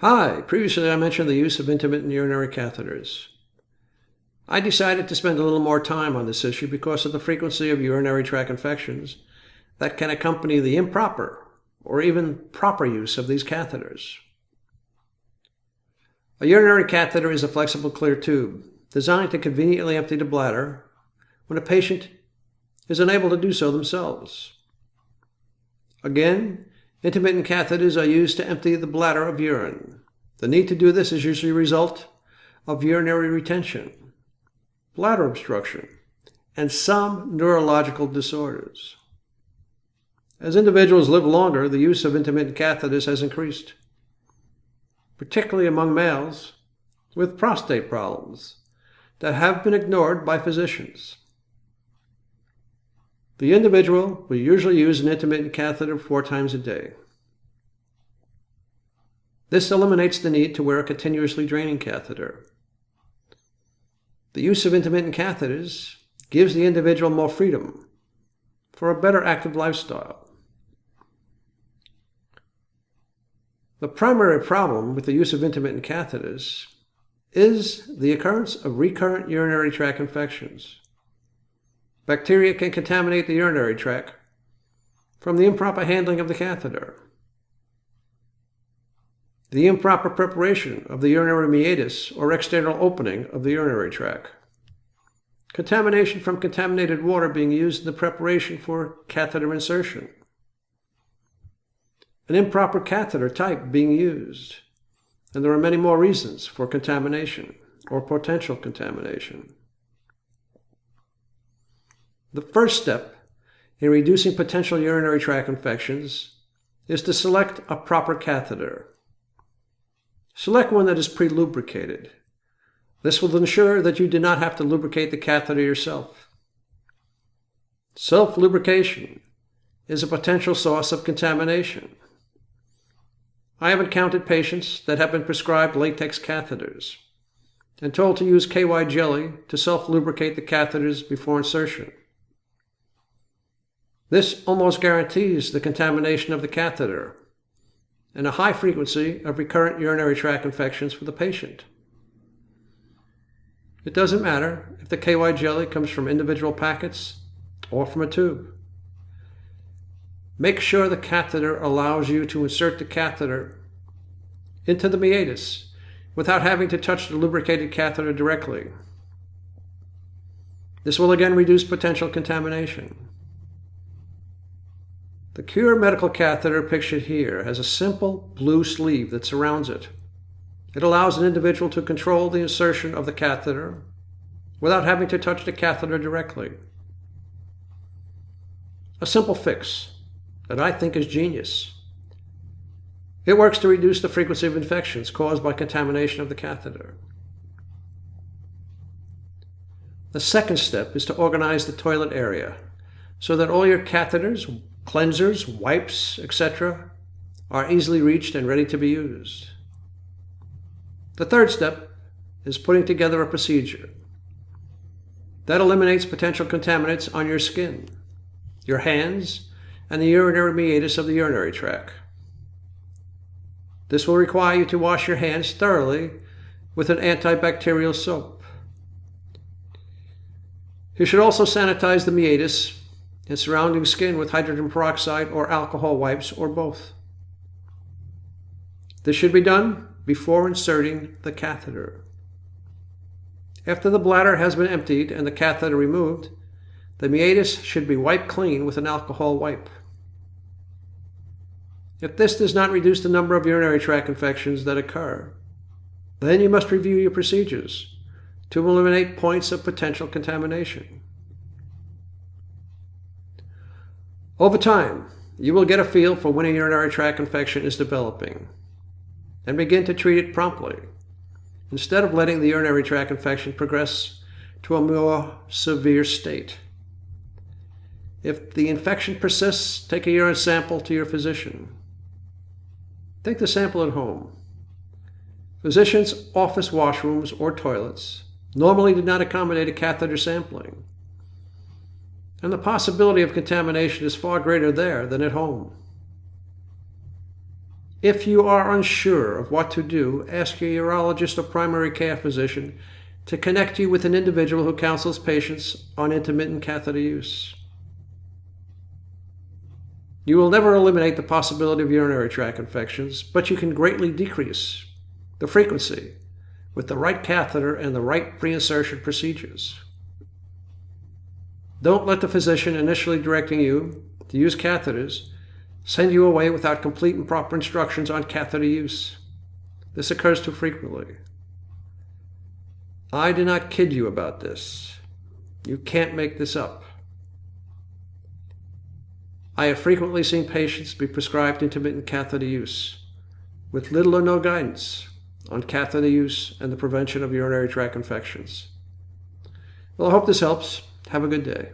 Hi, previously I mentioned the use of intermittent urinary catheters. I decided to spend a little more time on this issue because of the frequency of urinary tract infections that can accompany the improper or even proper use of these catheters. A urinary catheter is a flexible clear tube designed to conveniently empty the bladder when a patient is unable to do so themselves. Again, intermittent catheters are used to empty the bladder of urine. The need to do this is usually a result of urinary retention, bladder obstruction, and some neurological disorders. As individuals live longer, the use of intermittent catheters has increased, particularly among males with prostate problems that have been ignored by physicians. The individual will usually use an intermittent catheter 4 times a day. This eliminates the need to wear a continuously draining catheter. The use of intermittent catheters gives the individual more freedom for a better active lifestyle. The primary problem with the use of intermittent catheters is the occurrence of recurrent urinary tract infections. Bacteria can contaminate the urinary tract from the improper handling of the catheter. The improper preparation of the urinary meatus or external opening of the urinary tract. Contamination from contaminated water being used in the preparation for catheter insertion. An improper catheter type being used. And there are many more reasons for contamination or potential contamination. The first step in reducing potential urinary tract infections is to select a proper catheter. Select one that is pre-lubricated. This will ensure that you do not have to lubricate the catheter yourself. Self-lubrication is a potential source of contamination. I have encountered patients that have been prescribed latex catheters and told to use KY jelly to self-lubricate the catheters before insertion. This almost guarantees the contamination of the catheter and a high frequency of recurrent urinary tract infections for the patient. It doesn't matter if the KY jelly comes from individual packets or from a tube. Make sure the catheter allows you to insert the catheter into the meatus without having to touch the lubricated catheter directly. This will again reduce potential contamination. The Cure medical catheter pictured here has a simple blue sleeve that surrounds it. It allows an individual to control the insertion of the catheter without having to touch the catheter directly. A simple fix that I think is genius. It works to reduce the frequency of infections caused by contamination of the catheter. The second step is to organize the toilet area so that all your catheters, cleansers, wipes, etc. are easily reached and ready to be used. The third step is putting together a procedure that eliminates potential contaminants on your skin, your hands, and the urinary meatus of the urinary tract. This will require you to wash your hands thoroughly with an antibacterial soap. You should also sanitize the meatus and surrounding skin with hydrogen peroxide or alcohol wipes or both. This should be done before inserting the catheter. After the bladder has been emptied and the catheter removed, the meatus should be wiped clean with an alcohol wipe. If this does not reduce the number of urinary tract infections that occur, then you must review your procedures to eliminate points of potential contamination. Over time, you will get a feel for when a urinary tract infection is developing and begin to treat it promptly, instead of letting the urinary tract infection progress to a more severe state. If the infection persists, take a urine sample to your physician. Take the sample at home. Physicians' office washrooms or toilets normally do not accommodate a catheter sampling, and the possibility of contamination is far greater there than at home. If you are unsure of what to do, ask your urologist or primary care physician to connect you with an individual who counsels patients on intermittent catheter use. You will never eliminate the possibility of urinary tract infections, but you can greatly decrease the frequency with the right catheter and the right pre-insertion procedures. Don't let the physician initially directing you to use catheters send you away without complete and proper instructions on catheter use. This occurs too frequently. I do not kid you about this. You can't make this up. I have frequently seen patients be prescribed intermittent catheter use with little or no guidance on catheter use and the prevention of urinary tract infections. Well, I hope this helps. Have a good day.